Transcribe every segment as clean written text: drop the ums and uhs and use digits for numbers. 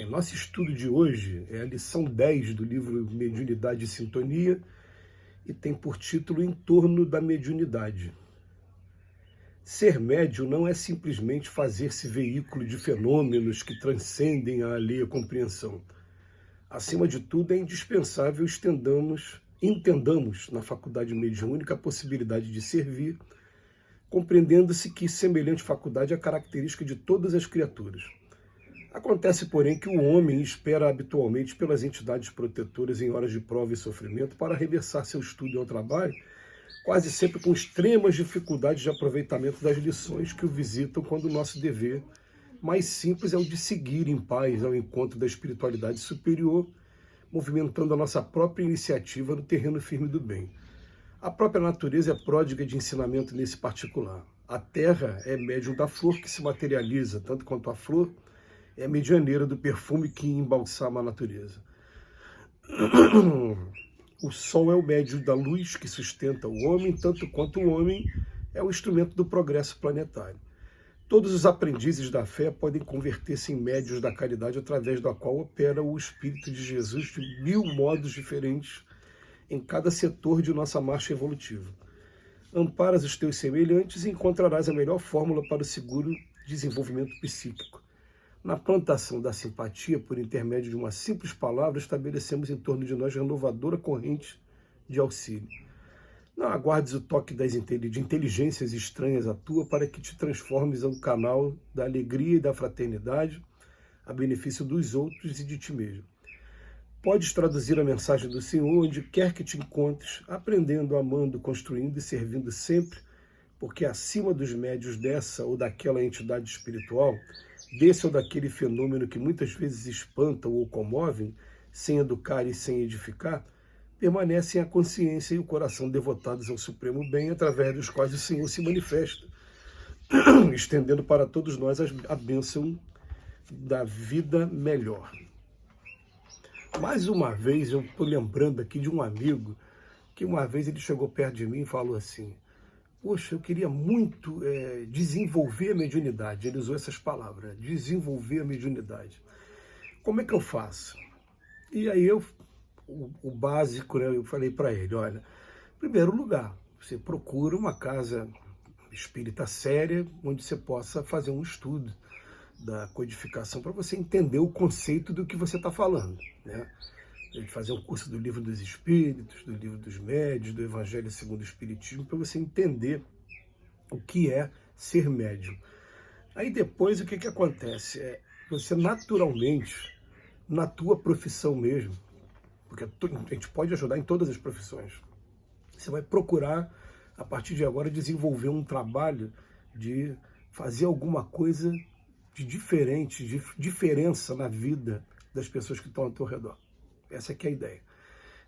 Nosso estudo de hoje é a lição 10 do livro Mediunidade e Sintonia e tem por título Em torno da mediunidade. Ser médium não é simplesmente fazer-se veículo de fenômenos que transcendem a alheia compreensão. Acima de tudo, é indispensável entendamos na faculdade mediúnica a possibilidade de servir, compreendendo-se que semelhante faculdade é característica de todas as criaturas. Acontece, porém, que o homem espera habitualmente pelas entidades protetoras em horas de prova e sofrimento para reversar seu estudo ao trabalho, quase sempre com extremas dificuldades de aproveitamento das lições que o visitam, quando o nosso dever mais simples é o de seguir em paz ao encontro da espiritualidade superior, movimentando a nossa própria iniciativa no terreno firme do bem. A própria natureza é pródiga de ensinamento nesse particular. A terra é médium da flor que se materializa, tanto quanto a flor é medianeira do perfume que embalsama a natureza. O sol é o médium da luz que sustenta o homem, tanto quanto o homem é o instrumento do progresso planetário. Todos os aprendizes da fé podem converter-se em médios da caridade, através da qual opera o Espírito de Jesus de 1000 modos diferentes em cada setor de nossa marcha evolutiva. Amparas os teus semelhantes e encontrarás a melhor fórmula para o seguro desenvolvimento psíquico. Na plantação da simpatia, por intermédio de uma simples palavra, estabelecemos em torno de nós renovadora corrente de auxílio. Não aguardes o toque de inteligências estranhas à tua para que te transformes em um canal da alegria e da fraternidade, a benefício dos outros e de ti mesmo. Podes traduzir a mensagem do Senhor onde quer que te encontres, aprendendo, amando, construindo e servindo sempre, porque acima dos médios dessa ou daquela entidade espiritual, desse ou daquele fenômeno que muitas vezes espantam ou comovem, sem educar e sem edificar, permanecem a consciência e o coração devotados ao supremo bem, através dos quais o Senhor se manifesta, estendendo para todos nós a bênção da vida melhor. Mais uma vez, eu estou lembrando aqui de um amigo, que uma vez ele chegou perto de mim e falou assim: poxa, eu queria muito desenvolver a mediunidade. Ele usou essas palavras, desenvolver a mediunidade. Como é que eu faço? E aí o básico, né, eu falei para ele: olha, em primeiro lugar, você procura uma casa espírita séria, onde você possa fazer um estudo da codificação para você entender o conceito do que você está falando, né? De fazer um curso do Livro dos Espíritos, do Livro dos Médiuns, do Evangelho segundo o Espiritismo, para você entender o que é ser médium. Aí depois o que acontece? Você naturalmente, na tua profissão mesmo, porque a gente pode ajudar em todas as profissões, você vai procurar, a partir de agora, desenvolver um trabalho de fazer alguma coisa de diferente, de diferença na vida das pessoas que estão ao teu redor. Essa que é a ideia.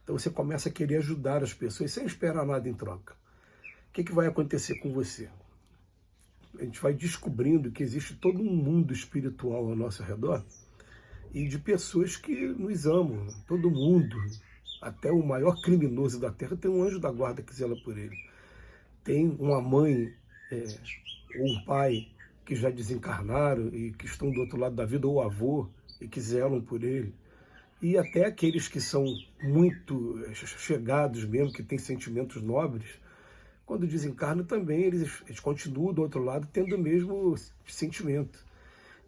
Então você começa a querer ajudar as pessoas sem esperar nada em troca. O que vai acontecer com você? A gente vai descobrindo que existe todo um mundo espiritual ao nosso redor e de pessoas que nos amam. Todo mundo, até o maior criminoso da Terra, tem um anjo da guarda que zela por ele. Tem uma mãe ou um pai que já desencarnaram e que estão do outro lado da vida, ou avô, e que zelam por ele. E até aqueles que são muito chegados mesmo, que têm sentimentos nobres, quando desencarnam também, eles continuam do outro lado tendo o mesmo sentimento.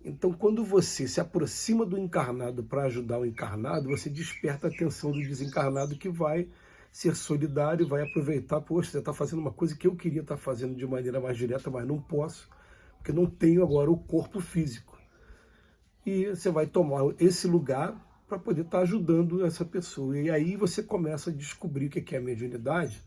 Então, quando você se aproxima do encarnado para ajudar o encarnado, você desperta a atenção do desencarnado, que vai ser solidário, vai aproveitar: poxa, você está fazendo uma coisa que eu queria estar fazendo de maneira mais direta, mas não posso, porque não tenho agora o corpo físico. E você vai tomar esse lugar para poder estar ajudando essa pessoa. E aí você começa a descobrir o que é a mediunidade,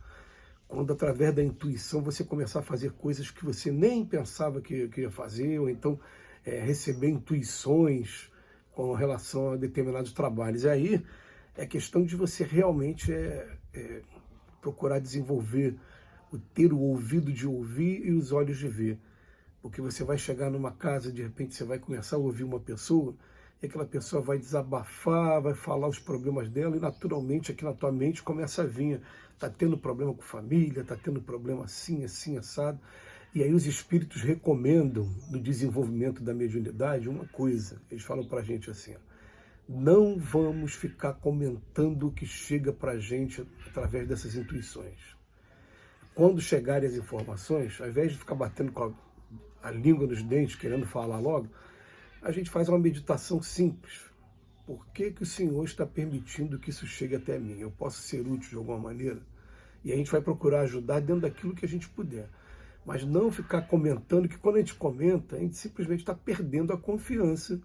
quando através da intuição você começar a fazer coisas que você nem pensava que ia fazer, ou então receber intuições com relação a determinados trabalhos. E aí é questão de você realmente procurar desenvolver, ter o ouvido de ouvir e os olhos de ver. Porque você vai chegar numa casa, de repente você vai começar a ouvir uma pessoa, e aquela pessoa vai desabafar, vai falar os problemas dela, e naturalmente aqui na tua mente começa a vir: está tendo problema com família, está tendo problema assim, assim, assado. E aí os espíritos recomendam, no desenvolvimento da mediunidade, uma coisa. Eles falam para a gente assim: Não vamos ficar comentando o que chega para a gente através dessas intuições. Quando chegarem as informações, ao invés de ficar batendo com a língua nos dentes, querendo falar logo, a gente faz uma meditação simples. Por que o Senhor está permitindo que isso chegue até mim? Eu posso ser útil de alguma maneira? E a gente vai procurar ajudar dentro daquilo que a gente puder. Mas não ficar comentando, que quando a gente comenta, a gente simplesmente está perdendo a confiança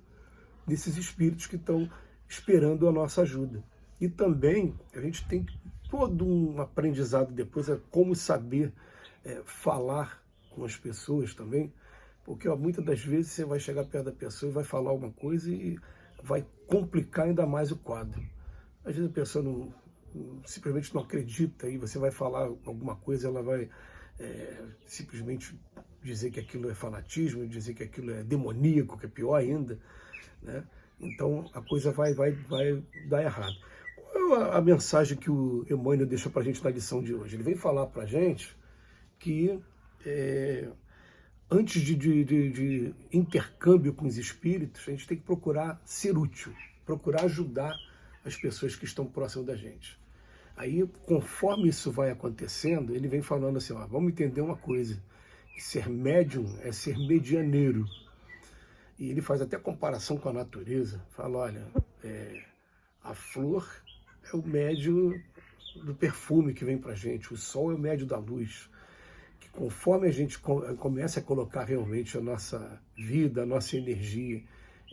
desses espíritos que estão esperando a nossa ajuda. E também a gente tem todo um aprendizado depois, é como saber falar com as pessoas também, porque muitas das vezes você vai chegar perto da pessoa e vai falar uma coisa e vai complicar ainda mais o quadro. Às vezes a pessoa simplesmente não acredita e você vai falar alguma coisa, ela vai simplesmente dizer que aquilo é fanatismo, dizer que aquilo é demoníaco, que é pior ainda, né? Então a coisa vai dar errado. Qual é a mensagem que o Emmanuel deixa para a gente na lição de hoje? Ele vem falar para a gente que antes de intercâmbio com os espíritos, a gente tem que procurar ser útil, procurar ajudar as pessoas que estão próximas da gente. Aí, conforme isso vai acontecendo, ele vem falando assim, ó, vamos entender uma coisa, que ser médium é ser medianeiro. E ele faz até comparação com a natureza, fala, olha, a flor é o médio do perfume que vem para a gente, o sol é o médio da luz. Que conforme a gente começa a colocar realmente a nossa vida, a nossa energia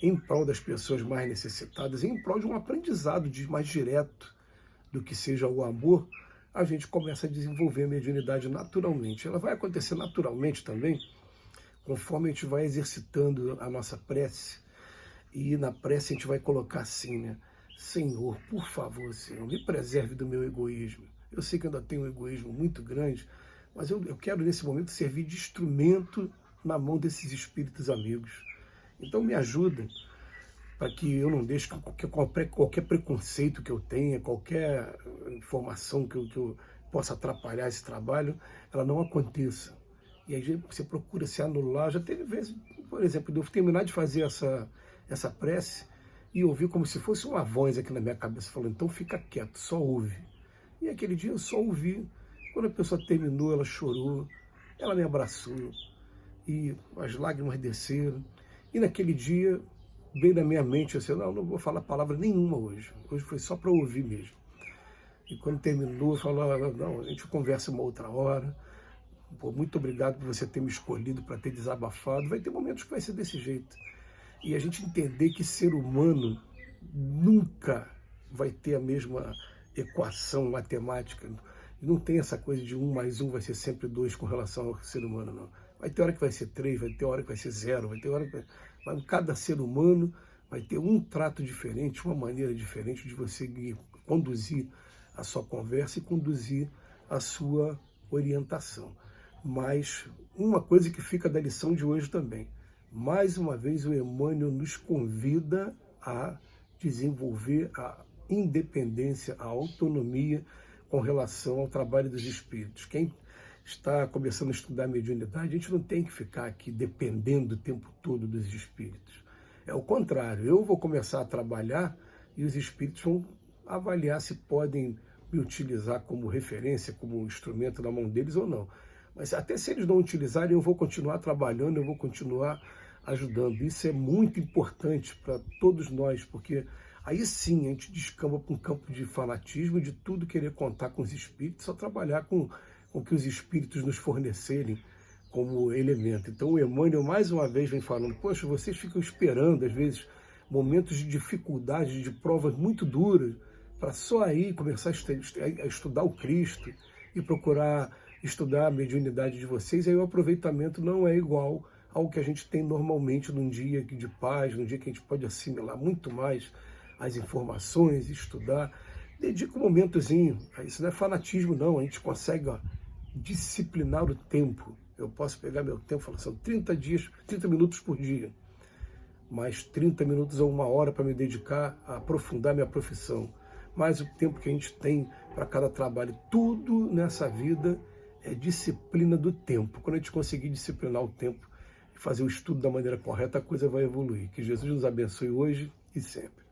em prol das pessoas mais necessitadas, em prol de um aprendizado mais direto do que seja o amor, a gente começa a desenvolver a mediunidade naturalmente. Ela vai acontecer naturalmente também, conforme a gente vai exercitando a nossa prece. E na prece a gente vai colocar assim, né? Senhor, por favor, Senhor, me preserve do meu egoísmo. Eu sei que eu ainda tenho um egoísmo muito grande, mas eu quero nesse momento servir de instrumento na mão desses espíritos amigos. Então me ajuda para que eu não deixe qualquer preconceito que eu tenha, qualquer informação que eu possa atrapalhar esse trabalho, ela não aconteça. E aí você procura se anular. Já teve vezes, por exemplo, de eu terminar de fazer essa prece e ouvir como se fosse uma voz aqui na minha cabeça falando, então fica quieto, só ouve. E aquele dia eu só ouvi. Quando a pessoa terminou, ela chorou, ela me abraçou e as lágrimas desceram. E naquele dia veio na minha mente assim, não vou falar palavra nenhuma hoje. Hoje foi só para ouvir mesmo. E quando terminou, falou, não, a gente conversa uma outra hora. Pô, muito obrigado por você ter me escolhido para ter desabafado. Vai ter momentos que vai ser desse jeito. E a gente entender que ser humano nunca vai ter a mesma equação matemática. Não tem essa coisa de 1 mais 1 vai ser sempre 2 com relação ao ser humano, não. Vai ter hora que vai ser 3, vai ter hora que vai ser 0, vai ter hora que cada ser humano vai ter um trato diferente, uma maneira diferente de você conduzir a sua conversa e conduzir a sua orientação. Mas uma coisa que fica da lição de hoje também, mais uma vez o Emmanuel nos convida a desenvolver a independência, a autonomia com relação ao trabalho dos espíritos. Quem está começando a estudar a mediunidade, a gente não tem que ficar aqui dependendo o tempo todo dos espíritos. É o contrário, eu vou começar a trabalhar e os espíritos vão avaliar se podem me utilizar como referência, como instrumento na mão deles ou não. Mas até se eles não utilizarem, eu vou continuar trabalhando, eu vou continuar ajudando. Isso é muito importante para todos nós, porque aí sim a gente descamba para um campo de fanatismo, de tudo querer contar com os espíritos, só trabalhar com o que os espíritos nos fornecerem como elemento. Então o Emmanuel mais uma vez vem falando, poxa, vocês ficam esperando às vezes momentos de dificuldade, de provas muito duras, para só aí começar a estudar o Cristo e procurar estudar a mediunidade de vocês, aí o aproveitamento não é igual ao que a gente tem normalmente num dia de paz, num dia que a gente pode assimilar muito mais as informações, estudar. Dedica um momentozinho, isso não é fanatismo não, a gente consegue disciplinar o tempo. Eu posso pegar meu tempo e falar, são 30 minutos por dia, mais 30 minutos ou 1 hora para me dedicar a aprofundar minha profissão, mais o tempo que a gente tem para cada trabalho. Tudo nessa vida é disciplina do tempo. Quando a gente conseguir disciplinar o tempo e fazer o estudo da maneira correta, a coisa vai evoluir. Que Jesus nos abençoe hoje e sempre.